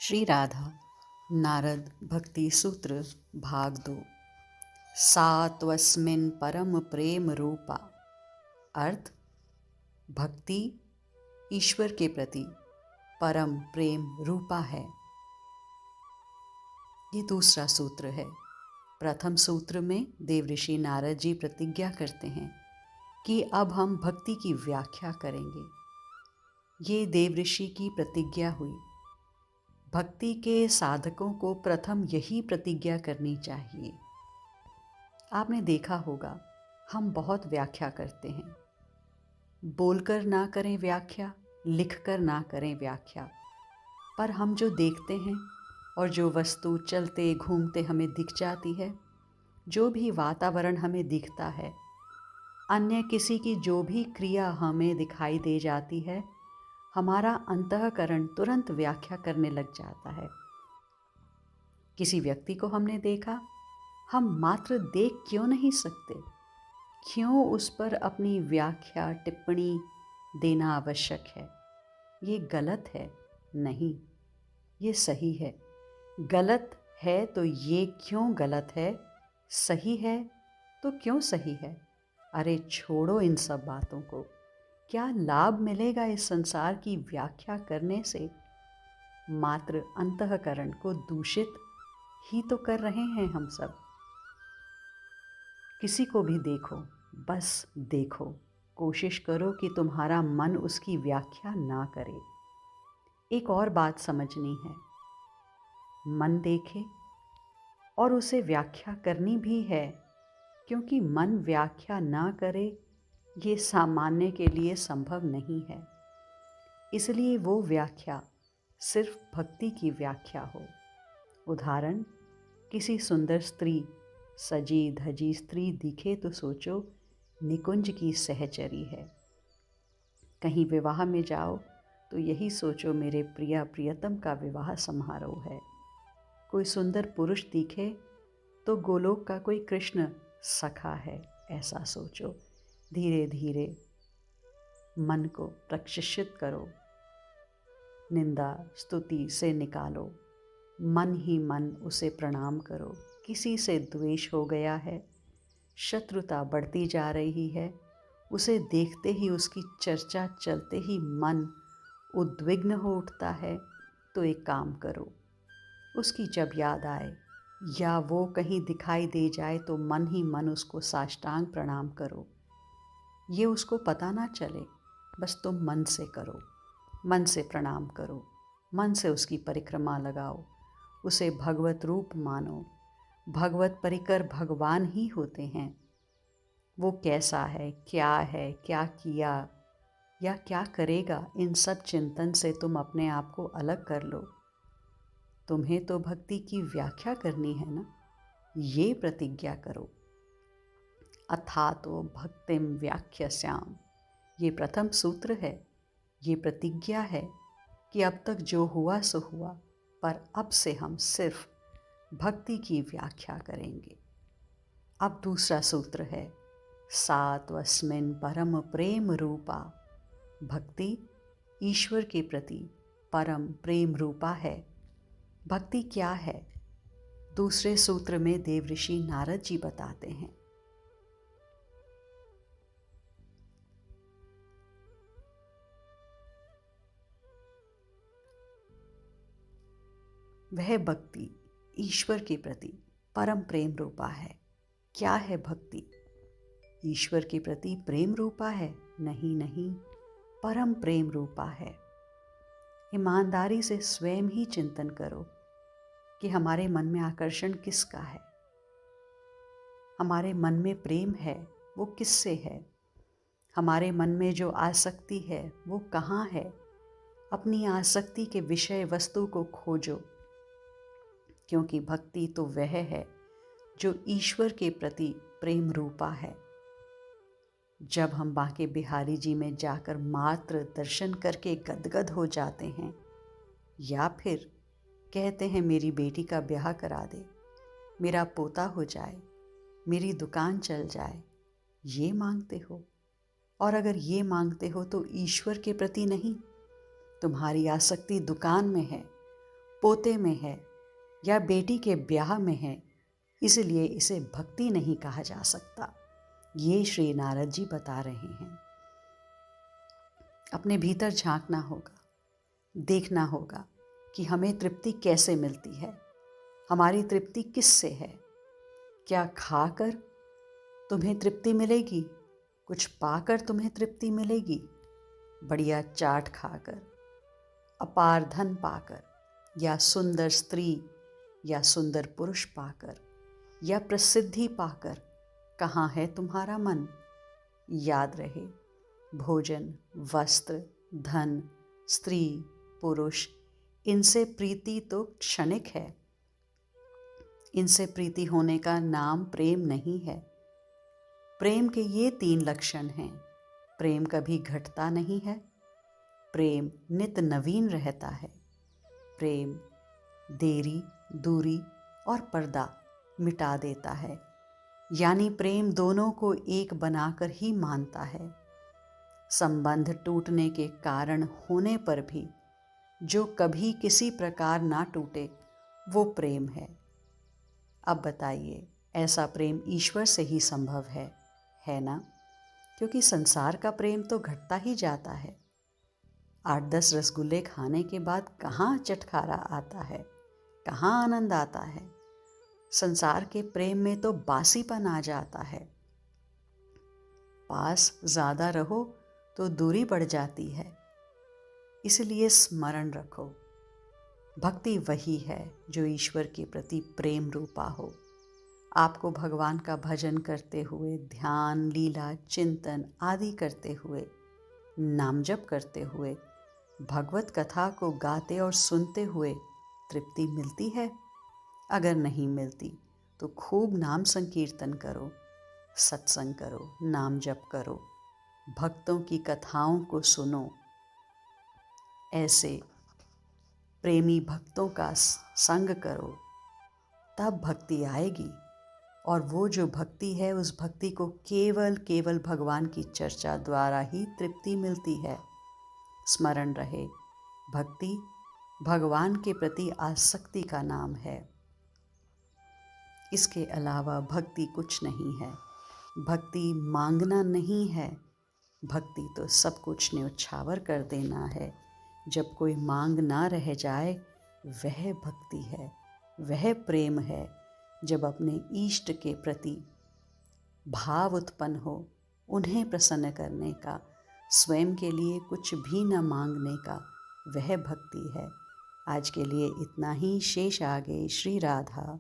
श्री राधा नारद भक्ति सूत्र भाग 2। सा त्वस्मिन् परम प्रेम रूपा। अर्थ, भक्ति ईश्वर के प्रति परम प्रेम रूपा है। ये दूसरा सूत्र है। प्रथम सूत्र में देवऋषि नारद जी प्रतिज्ञा करते हैं कि अब हम भक्ति की व्याख्या करेंगे। ये देवऋषि की प्रतिज्ञा हुई। भक्ति के साधकों को प्रथम यही प्रतिज्ञा करनी चाहिए। आपने देखा होगा, हम बहुत व्याख्या करते हैं। बोलकर ना करें व्याख्या, लिखकर ना करें व्याख्या, पर हम जो देखते हैं और जो वस्तु चलते घूमते हमें दिख जाती है, जो भी वातावरण हमें दिखता है, अन्य किसी की जो भी क्रिया हमें दिखाई दे जाती है, हमारा अंतःकरण तुरंत व्याख्या करने लग जाता है। किसी व्यक्ति को हमने देखा, हम मात्र देख क्यों नहीं सकते? क्यों उस पर अपनी व्याख्या टिप्पणी देना आवश्यक है? ये गलत है? नहीं, ये सही है। गलत है तो ये क्यों गलत है? सही है तो क्यों सही है? अरे छोड़ो इन सब बातों को। क्या लाभ मिलेगा इस संसार की व्याख्या करने से? मात्र अंतःकरण को दूषित ही तो कर रहे हैं हम सब। किसी को भी देखो, बस देखो, कोशिश करो कि तुम्हारा मन उसकी व्याख्या ना करे। एक और बात समझनी है, मन देखे और उसे व्याख्या करनी भी है, क्योंकि मन व्याख्या ना करे ये सामान्य के लिए संभव नहीं है। इसलिए वो व्याख्या सिर्फ भक्ति की व्याख्या हो। उदाहरण, किसी सुंदर स्त्री, सजी धजी स्त्री दिखे तो सोचो निकुंज की सहचरी है। कहीं विवाह में जाओ तो यही सोचो मेरे प्रिया प्रियतम का विवाह समारोह है। कोई सुंदर पुरुष दिखे तो गोलोक का कोई कृष्ण सखा है, ऐसा सोचो। धीरे धीरे मन को प्रशिक्षित करो, निंदा स्तुति से निकालो, मन ही मन उसे प्रणाम करो। किसी से द्वेष हो गया है, शत्रुता बढ़ती जा रही है, उसे देखते ही, उसकी चर्चा चलते ही मन उद्विग्न हो उठता है, तो एक काम करो, उसकी जब याद आए या वो कहीं दिखाई दे जाए तो मन ही मन उसको साष्टांग प्रणाम करो। ये उसको पता ना चले, बस तुम मन से करो, मन से प्रणाम करो, मन से उसकी परिक्रमा लगाओ, उसे भगवत रूप मानो। भगवत परिकर भगवान ही होते हैं। वो कैसा है, क्या किया या क्या करेगा, इन सब चिंतन से तुम अपने आप को अलग कर लो। तुम्हें तो भक्ति की व्याख्या करनी है ना, ये प्रतिज्ञा करो। अथातो भक्तिम व्याख्यास्याम, ये प्रथम सूत्र है। ये प्रतिज्ञा है कि अब तक जो हुआ सो हुआ, पर अब से हम सिर्फ भक्ति की व्याख्या करेंगे। अब दूसरा सूत्र है, सा त्वस्मिन् परम प्रेम रूपा। भक्ति ईश्वर के प्रति परम प्रेम रूपा है। भक्ति क्या है? दूसरे सूत्र में देवऋषि नारद जी बताते हैं। वह भक्ति ईश्वर के प्रति परम प्रेम रूपा है। क्या है भक्ति? ईश्वर के प्रति प्रेम रूपा है? नहीं नहीं, परम प्रेम रूपा है। ईमानदारी से स्वयं ही चिंतन करो कि हमारे मन में आकर्षण किसका है, हमारे मन में प्रेम है वो किससे है, हमारे मन में जो आसक्ति है वो कहाँ है। अपनी आसक्ति के विषय वस्तु को खोजो, क्योंकि भक्ति तो वह है जो ईश्वर के प्रति प्रेम रूपा है। जब हम बांके बिहारी जी में जाकर मात्र दर्शन करके गदगद हो जाते हैं, या फिर कहते हैं मेरी बेटी का ब्याह करा दे, मेरा पोता हो जाए, मेरी दुकान चल जाए, ये मांगते हो, और अगर ये मांगते हो तो ईश्वर के प्रति नहीं, तुम्हारी आसक्ति दुकान में है, पोते में है या बेटी के ब्याह में है, इसलिए इसे भक्ति नहीं कहा जा सकता। ये श्री नारद जी बता रहे हैं। अपने भीतर झांकना होगा, देखना होगा कि हमें तृप्ति कैसे मिलती है, हमारी तृप्ति किससे है। क्या खाकर तुम्हें तृप्ति मिलेगी? कुछ पाकर तुम्हें तृप्ति मिलेगी? बढ़िया चाट खाकर, अपार धन पाकर, या सुंदर स्त्री या सुंदर पुरुष पाकर, या प्रसिद्धि पाकर कहाँ है तुम्हारा मन? याद रहे, भोजन, वस्त्र, धन, स्त्री, पुरुष, इनसे प्रीति तो क्षणिक है। इनसे प्रीति होने का नाम प्रेम नहीं है। प्रेम के ये 3 लक्षण हैं। प्रेम कभी घटता नहीं है, प्रेम नित नवीन रहता है, प्रेम देरी, दूरी और पर्दा मिटा देता है। यानी प्रेम दोनों को एक बनाकर ही मानता है। संबंध टूटने के कारण होने पर भी जो कभी किसी प्रकार ना टूटे, वो प्रेम है। अब बताइए, ऐसा प्रेम ईश्वर से ही संभव है ना? क्योंकि संसार का प्रेम तो घटता ही जाता है। 8-10 रसगुल्ले खाने के बाद कहाँ चटखारा आता है, कहाँ आनंद आता है। संसार के प्रेम में तो बासीपन आ जाता है। पास ज़्यादा रहो तो दूरी बढ़ जाती है। इसलिए स्मरण रखो, भक्ति वही है जो ईश्वर के प्रति प्रेम रूपा हो। आपको भगवान का भजन करते हुए, ध्यान, लीला, चिंतन आदि करते हुए, नाम जप करते हुए, भगवत कथा को गाते और सुनते हुए तृप्ति मिलती है? अगर नहीं मिलती तो खूब नाम संकीर्तन करो, सत्संग करो, नाम जप करो, भक्तों की कथाओं को सुनो। ऐसे प्रेमी भक्तों का संग करो, तब भक्ति आएगी। और वो जो भक्ति है, उस भक्ति को केवल भगवान की चर्चा द्वारा ही तृप्ति मिलती है। स्मरण रहे, भक्ति भगवान के प्रति आसक्ति का नाम है। इसके अलावा भक्ति कुछ नहीं है। भक्ति मांगना नहीं है, भक्ति तो सब कुछ न्योछावर कर देना है। जब कोई मांग ना रह जाए, वह भक्ति है, वह प्रेम है। जब अपने इष्ट के प्रति भाव उत्पन्न हो, उन्हें प्रसन्न करने का, स्वयं के लिए कुछ भी न मांगने का, वह भक्ति है। आज के लिए इतना ही। शेष आगे। श्री राधा।